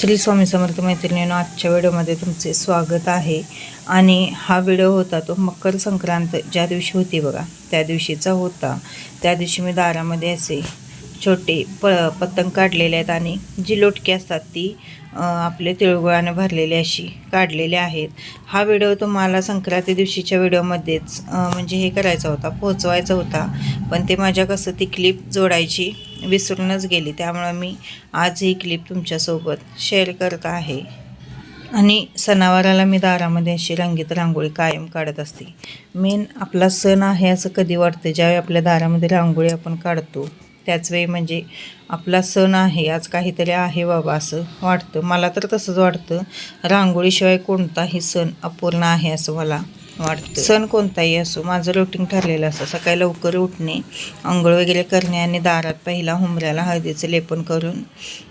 श्री स्वामी समर्थ मैत्रिणींनो, आजच्या व्हिडिओमध्ये तुमचे स्वागत आहे। आणि हा व्हिडिओ होता तो मकर संक्रांत ज्या दिवशी होती बघा, त्या दिवशीचा होता। त्या दिवशी मी दारामध्ये असे छोटे पतंग काढलेले आहेत आणि जी लोटकी असतात ती आपले तिळगुळाने भरलेले अशी काढलेले आहेत। हा व्हिडिओ तुम्हाला संक्रांती दिवशीच्या व्हिडिओमध्येच म्हणजे हे करायचा होता, पोहोचवायचा होता, पण ते माझ्या कसं ती क्लिप जोडायची विसरूनच गेली, त्यामुळे मी आज ही क्लिप तुमच्यासोबत शेअर करत आहे। आणि सणावाराला मी दारामध्ये अशी रंगीत रांगोळी कायम काढत असते। मेन आपला सण आहे असं कधी वाटतं ज्यावेळी आपल्या दारामध्ये रांगोळी आपण काढतो, त्याचवेळी म्हणजे आपला सण आहे, आज काहीतरी आहे बाबा असं वाटतं। मला तर तसंच वाटतं, रांगोळीशिवाय कोणताही सण अपूर्ण आहे असं मला वाटतं। सण कोणताही असो, माझं रुटीन ठरलेलं असं सकाळी लवकर उठणे, अंघोळ वगैरे करणे आणि दारात पहिला हुंबऱ्याला हळदीचं लेपन करून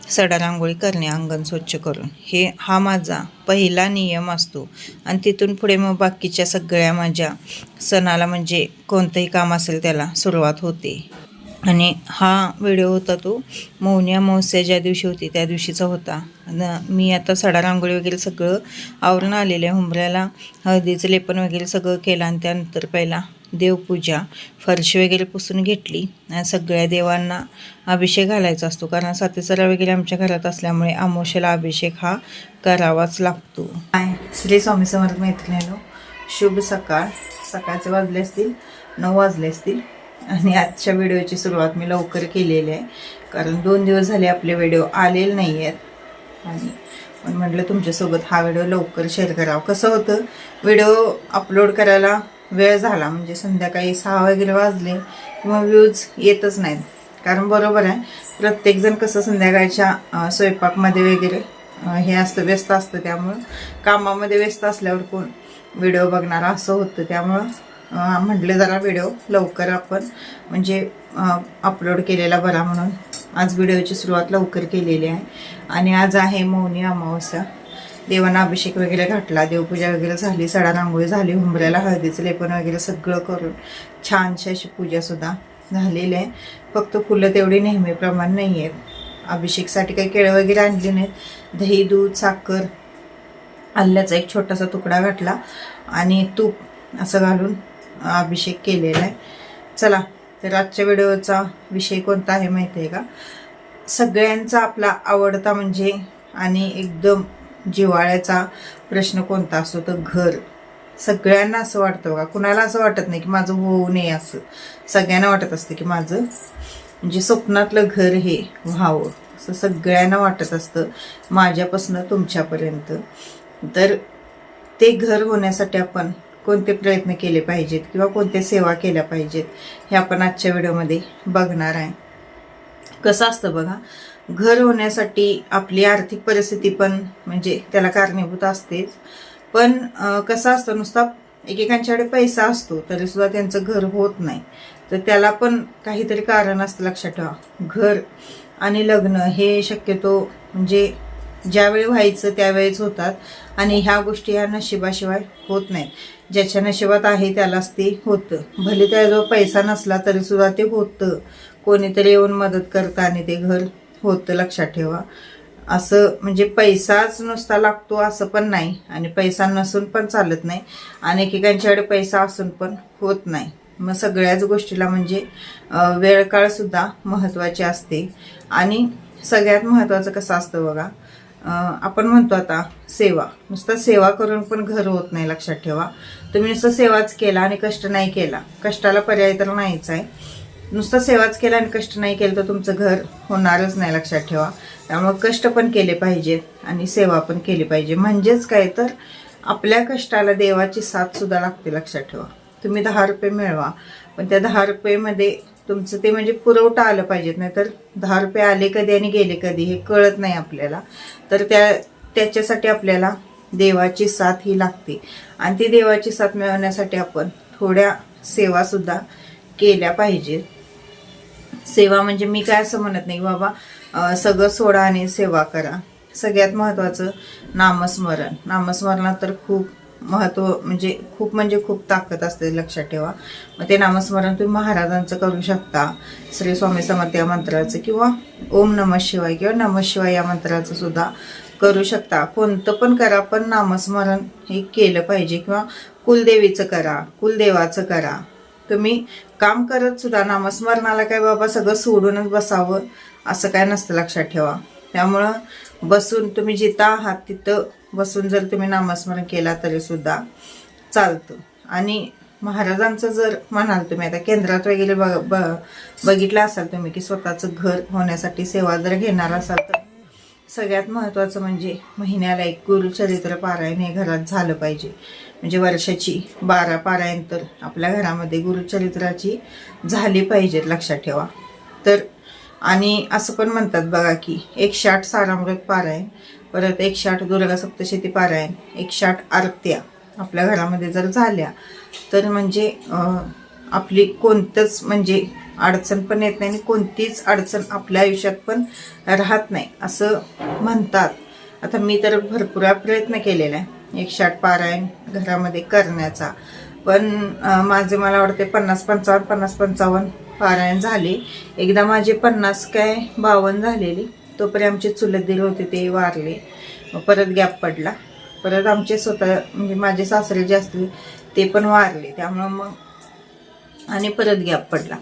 सडा रांगोळी करणे, अंगण स्वच्छ करून, हा माझा पहिला नियम असतो। आणि तिथून पुढे मग बाकीच्या सगळ्या माझ्या सणाला म्हणजे कोणतंही काम असेल त्याला सुरुवात होते। आणि हा व्हिडिओ होता तो मौनी अमावस्या ज्या दिवशी होती त्या दिवशीचा होता। मी आता सडा रांगोळी वगैरे सगळं आवरून आलेलं आहे, हुंबऱ्याला हळदीचं लेपन वगैरे सगळं केलं आणि त्यानंतर पहिला देवपूजा, फरशी वगैरे पुसून घेतली आणि सगळ्या देवांना अभिषेक घालायचा असतो, कारण सातेसरा वगैरे आमच्या घरात असल्यामुळे अमावस्येला अभिषेक हा करावाच लागतो। श्री स्वामी समर्थ मैत्रिणींनो, शुभ सकाळ। सकाळचे वाजले असतील 9 वाजले असतील आणि आजच्या व्हिडिओची सुरुवात मी लवकर केलेली आहे, कारण 2 दिवस झाले आपले व्हिडिओ आलेले नाही आहेत आणि पण म्हटलं तुमच्यासोबत हा व्हिडिओ लवकर शेअर करावा। कसं होतं, व्हिडिओ अपलोड करायला वेळ झाला म्हणजे संध्याकाळी 6 वगैरे वाजले किंवा व्ह्यूज येतच नाहीत, कारण बरोबर आहे प्रत्येकजण कसं संध्याकाळच्या स्वयंपाकमध्ये वगैरे हे असतं, व्यस्त असतं, त्यामुळं कामामध्ये व्यस्त असल्यावर कोण व्हिडिओ बघणार असं होतं। त्यामुळं म्हटलं जरा व्हिडिओ लवकर आपण म्हणजे अपलोड केलेला बरा, म्हणून आज व्हिडिओची सुरुवात लवकर केलेली आहे। आणि आज आहे मौनी अमावस्या, देवांना अभिषेक वगैरे घातला, देवपूजा वगैरे झाली, सडा रांगोळी झाली, हुंबऱ्याला हळदीचं लेपन वगैरे सगळं करून छानशी अशी पूजासुद्धा झालेली आहे। फक्त फुलं तेवढी नेहमीप्रमाणे नाही आहेत। अभिषेकसाठी काही केळं वगैरे आणली नाहीत, दही, दूध, साखर, आल्याचा एक छोटासा तुकडा घातला आणि तूप असं घालून अभिषेक केलेला आहे। चला तर आजच्या व्हिडिओचा विषय कोणता आहे माहिती आहे का? सगळ्यांचा आपला आवडता म्हणजे आणि एकदम जिव्हाळ्याचा प्रश्न कोणता असतो तर घर। सगळ्यांना असं वाटतं बघा, कुणाला असं वाटत नाही की माझं होऊ नये, असं सगळ्यांना वाटत असतं की माझं म्हणजे स्वप्नातलं घर हे व्हावं, असं सगळ्यांना वाटत असतं, माझ्यापासून तुमच्यापर्यंत। तर ते घर होण्यासाठी आपण कोणते प्रयत्न केले पाहिजेत किंवा कोणत्या सेवा केल्या पाहिजेत हे आपण आजच्या व्हिडिओमध्ये बघणार आहे। कसं असतं बघा, घर होण्यासाठी आपली आर्थिक परिस्थिती पण म्हणजे त्याला कारणीभूत असतेच, पण कसं असतं नुसता एकेकांच्याकडे पैसा असतो तरी सुद्धा त्यांचं घर होत नाही, तर त्याला पण काहीतरी कारण असतं, लक्षात ठेवा। घर आणि लग्न हे शक्यतो म्हणजे ज्यावेळी व्हायचं त्यावेळेस होतात आणि ह्या गोष्टी ह्या नशिबाशिवाय होत नाहीत। ज्याच्या नशिबात आहे त्यालाच ते होतं, भले त्याजवळ पैसा नसला तरी सुद्धा ते होतं, कोणीतरी येऊन मदत करतं आणि ते घर होतं, लक्षात ठेवा। असं म्हणजे पैसाच नुसता लागतो असं पण नाही आणि पैसा नसून पण चालत नाही, आणि एकेकांच्याकडे पैसा असून पण होत नाही। मग सगळ्याच गोष्टीला म्हणजे वेळ काळसुद्धा महत्त्वाची असते। आणि सगळ्यात महत्त्वाचं कसं असतं बघा, आपण म्हणतो आता सेवा, नुसतं सेवा करून पण घर होत नाही, लक्षात ठेवा। तुम्ही नुसतं सेवाच केला आणि कष्ट नाही केला, कष्टाला पर्याय तर नाहीच आहे, नुसतं सेवाच केला आणि कष्ट नाही केलं तर तुमचं घर होणारच नाही, लक्षात ठेवा। त्यामुळे कष्ट पण केले पाहिजेत आणि सेवा पण केली पाहिजे, म्हणजेच काय तर आपल्या कष्टाला देवाची साथ सुद्धा लागते, लक्षात ठेवा। तुम्ही 10 रुपये मिळवा, पण त्या 10 रुपयेमध्ये तुमचं ते म्हणजे पुरवठा आलं पाहिजेत, नाही तर 10 रुपये आले कधी आणि गेले कधी हे कळत नाही आपल्याला। तर त्याच्यासाठी आपल्याला देवाची साथ ही लागते, आणि ती देवाची साथ मिळवण्यासाठी आपण थोड्या सेवासुद्धा केल्या पाहिजेत। सेवा म्हणजे मी काय असं म्हणत नाही बाबा सगळं सोडा आणि सेवा करा। सगळ्यात महत्त्वाचं नामस्मरण, नामस्मरणात तर खूप महत्त्व म्हणजे खूप ताकद असते, लक्षात ठेवा। मग ते नामस्मरण तुम्ही महाराजांचं करू शकता, श्री स्वामी समर्थ या मंत्राचं, किंवा ओम नमः शिवाय किंवा नमः शिवाय या मंत्राचं सुद्धा करू शकता. कोणतं पण करा, पण नामस्मरण हे केलं पाहिजे. किंवा कुलदेवीचं करा, कुलदेवाचं करा. तुम्ही काम करत सुद्धा नामस्मरणाला काय बाबा सगळं सोडूनच बसावं असं काय नसतं, लक्षात ठेवा. त्यामुळं बसून तुम्ही जिथं आहात तिथं बसून जर तुम्ही नामस्मरण केला तरी सुद्धा चालतं. आणि महाराजांचं जर म्हणाल तुम्ही आता केंद्रात वगैरे बघितलं असाल तुम्ही की स्वतःचं घर होण्यासाठी सेवा जर घेणार असाल तर सगळ्यात महत्त्वाचं म्हणजे महिन्याला एक गुरुचरित्र पारायण हे घरात झालं पाहिजे. म्हणजे वर्षाची 12 पारायण तर आपल्या घरामध्ये गुरुचरित्राची झाली पाहिजेत, लक्षात ठेवा. तर आणि असं पण म्हणतात बघा की 108 सारामृत पारायण, परत 108 दुर्गा सप्तशती पारायण, 108 आरत्या आपल्या घरामध्ये जर झाल्या तर म्हणजे आपली कोणतंच म्हणजे अडचण पण येत नाही आणि कोणतीच अडचण आपल्या आयुष्यात पण राहत नाही असं म्हणतात. आता मी तर भरपूर प्रयत्न केलेला आहे 108 पारायण घरामध्ये करण्याचा, पण माझे मला वाटते 50-55 पारायण झाले. एकदा माझे 50 काय 52 झालेली, तोपर्यंत आमचे चुलत दीर होते ते वारले, परत गॅप पडला. परत आमचे स्वतः म्हणजे माझे सासरे जे असतील ते पण वारले, त्यामुळं मग आणि परत गॅप पडला.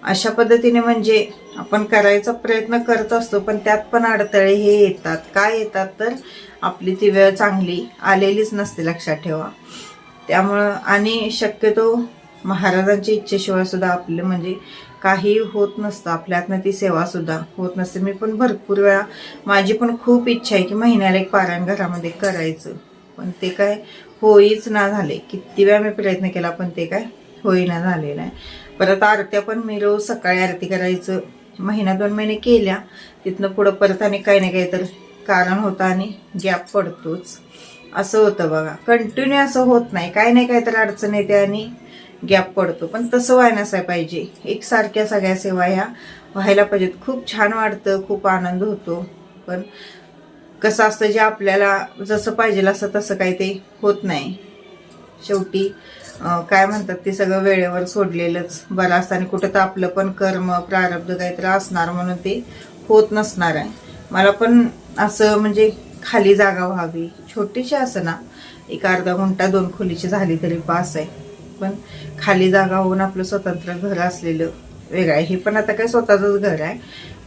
अशा पद्धतीने म्हणजे आपण करायचा प्रयत्न करत असतो, पण त्यात पण अडथळे हे येतात. काय येतात तर आपली ती वेळ चांगली आलेलीच नसते, लक्षात ठेवा. त्यामुळं आणि शक्यतो महाराजांच्या इच्छेशिवाय सुद्धा आपलं म्हणजे काही होत नसतं, आपल्यातनं ती सेवा सुद्धा होत नसते. मी पण भरपूर वेळा माझी पण खूप इच्छा आहे की महिन्याला एक पारायण घरामध्ये करायचं, पण ते काय होईच ना झाले. किती वेळा मी प्रयत्न केला पण ते काय होईना झालेलं आहे. परत आरत्या पण मी रोज सकाळी आरती करायचं 1-2 महिने केल्या, तिथनं पुढं परत आणि काही ना काही तर कारण होतं आणि गॅप पडतोच. असं होतं बघा, कंटिन्यू असं होत नाही, काही नाही काही तर अडचण येते आणि गॅप पडतो. पण तसं व्हायला नसायला पाहिजे. एकसारख्या सगळ्या सेवा ह्या व्हायला पाहिजेत. खूप छान वाटतं, खूप आनंद होतो. पण कसं असतं जे आपल्याला जसं पाहिजे असं तसं काही ते होत नाही. शेवटी काय म्हणतात ते सगळं वेळेवर सोडलेलंच बरं असतं आणि कुठं तर आपलं पण कर्म प्रारब्ध काहीतरी असणार म्हणून ते होत नसणार आहे. मला पण असं म्हणजे खाली जागा व्हावी, छोटीशी असं ना, एक अर्धा गुंठा 2 खोलीची झाली तरी पास आहे, पण खाली जागा होऊन आपलं स्वतंत्र घर असलेलं वेगळं आहे. हे पण आता काय स्वतःचंच घर आहे,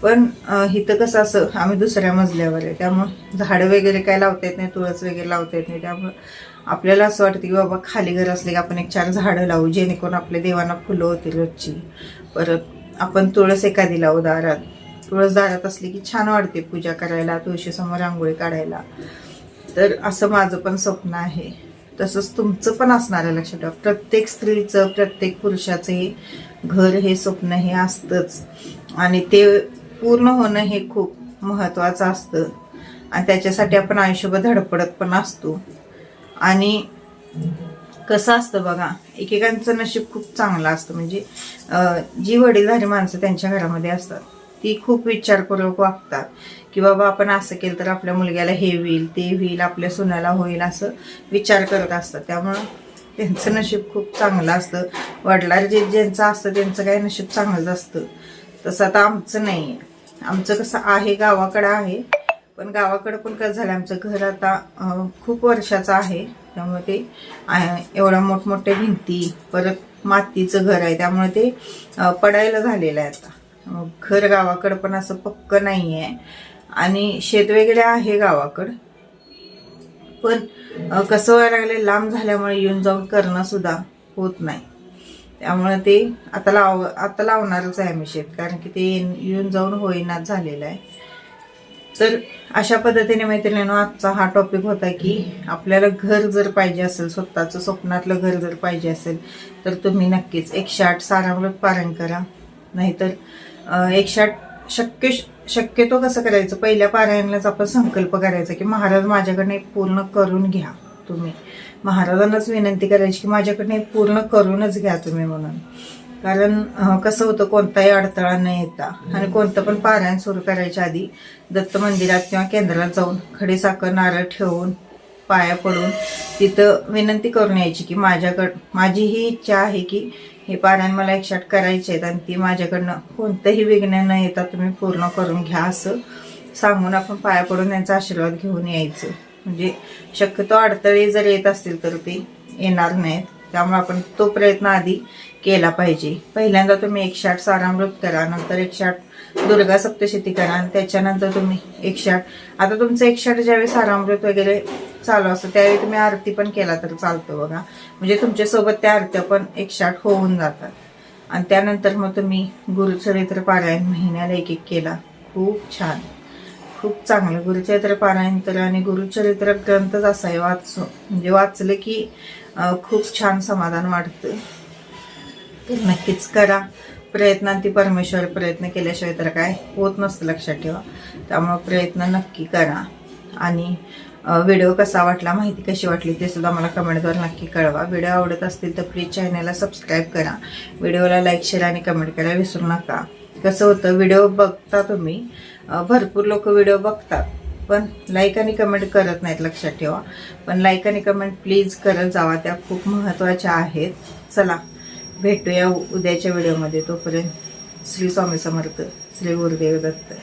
पण इथं कसं असं आम्ही दुसऱ्या मजल्यावर आहे, त्यामुळं झाडं वगैरे काय लावता येत नाही, तुळस वगैरे लावता येत नाही. त्यामुळं आपल्याला असं वाटतं की बाबा खाली घर असले की आपण 1-4 झाडं लावू जेणेकरून आपल्या देवांना फुलं होतील रोजची. परत आपण तुळस एखादी लावू दारात, तुळस दारात असली की छान वाटते पूजा करायला, तुळशीसमोर रांगोळी काढायला. तर असं माझं पण स्वप्न आहे, तसंच तुमचं पण असणार आहे, लक्षात ठेवा. प्रत्येक स्त्रीचं प्रत्येक पुरुषाचं हे घर हे स्वप्न हे असतंच आणि ते पूर्ण होणं हे खूप महत्त्वाचं असतं आणि त्याच्यासाठी आपण आयुष्यभर धडपडत पण असतो. आणि कसं असतं बघा, एकेकांचं नशीब खूप चांगलं असतं. म्हणजे जी वडीलधारी माणसं त्यांच्या घरामध्ये असतात ती खूप विचारपूर्वक वागतात की बाबा आपण असं केलं तर आपल्या मुलग्याला हे होईल ते होईल, आपल्या सुनाला होईल, असं विचार करत असतात. त्यामुळं त्यांचं नशीब खूप चांगलं असतं. वडिलांवर ज्यांचं असतं त्यांचं काही नशीब चांगलंच असतं. तसं आता आमचं नाही आहे. आमचं कसं आहे गावाकडं आहे, पण गावाकडं पण कसं झालं आमचं घर आता खूप वर्षाचं आहे, त्यामुळे ते एवढ्या मोठमोठ्या भिंती, परत मातीचं घर आहे, त्यामुळे ते पडायला झालेलं आहे. आता घर गावाकडं पण असं पक्क नाही आहे आणि शेत वगैरे आहे गावाकडं, पण कसं व्हायला लागलं लांब झाल्यामुळे येऊन जाऊन करणं सुद्धा होत नाही. त्यामुळे ते आता लावणारच आहे आम्ही शेत, कारण की ते येऊन जाऊन होईनाच झालेलं आहे. तर अशा पद्धतीने मैत्रिणींनो आजचा हा टॉपिक होता की आपल्याला घर जर पाहिजे असेल, स्वतःचं स्वप्नातलं घर जर पाहिजे असेल तर तुम्ही नक्कीच 108 सारामृत पारायण करा. नाहीतर 108 शक्यतो कसं करायचं, पहिल्या पारायणालाच आपण संकल्प करायचा की महाराज माझ्याकडनं एक पूर्ण करून घ्या. तुम्ही महाराजांनाच विनंती करायची की माझ्याकडनं एक पूर्ण करूनच घ्या तुम्ही म्हणून. कारण कसं होतं, कोणताही अडथळा न येता आणि कोणतं पण पारायण सुरू करायच्या आधी दत्त मंदिरात किंवा केंद्रात जाऊन खडी साखर नारळ ठेवून पाया पडून तिथं विनंती करून यायची की माझी ही इच्छा आहे की हे पारायण मला 108 करायचे आहेत आणि ती माझ्याकडनं कोणतंही विघ्न न येता तुम्ही पूर्ण करून घ्या, असं सांगून आपण पाया पडून त्यांचा आशीर्वाद घेऊन यायचं. म्हणजे शक्यतो अडथळे जर येत असतील तर ते येणार नाहीत. त्यामुळे आपण तो प्रयत्न आधी केला पाहिजे. पहिल्यांदा तुम्ही 108 सारामृत करा, नंतर 108 दुर्गा सप्तशती करा आणि त्याच्यानंतर तुम्ही 108. आता तुमचं 108 ज्यावेळी सारामृत वगैरे चालू असतं त्यावेळी तुम्ही आरती पण केला तर चालतं बघा. म्हणजे तुमच्यासोबत त्या आरत्या पण 108 होऊन जातात. आणि त्यानंतर मग तुम्ही गुरुचरित्र पारायण महिन्याला एक केला. खूप छान, खूप चांगलं गुरुचरित्र पारायण तर. आणि गुरुचरित्र ग्रंथच असा आहे, म्हणजे वाचलं की खूप छान समाधान वाटतं. तर नक्कीच करा प्रयत्नांती परमेश्वर, प्रयत्न केल्याशिवाय तर काय होत नसतं, लक्षात ठेवा. त्यामुळे प्रयत्न नक्की करा. आणि व्हिडिओ कसा वाटला, माहिती कशी वाटली ते सुद्धा मला कमेंटद्वारे नक्की कळवा. व्हिडिओ आवडत असतील तर प्लीज चॅनलला सबस्क्राईब करा, व्हिडिओला लाईक शेअर आणि कमेंट करायला विसरू नका. कसं होतं, व्हिडिओ बघता तुम्ही, भरपूर लोक व्हिडिओ बघतात पण लाईक आणि कमेंट करत नाहीत, लक्षात ठेवा. पण लाईक आणि कमेंट प्लीज करत जावा, त्या खूप महत्त्वाच्या आहेत. चला भेटूया उद्याच्या व्हिडिओमध्ये. तोपर्यंत श्री स्वामी समर्थ, श्री गुरुदेव दत्त.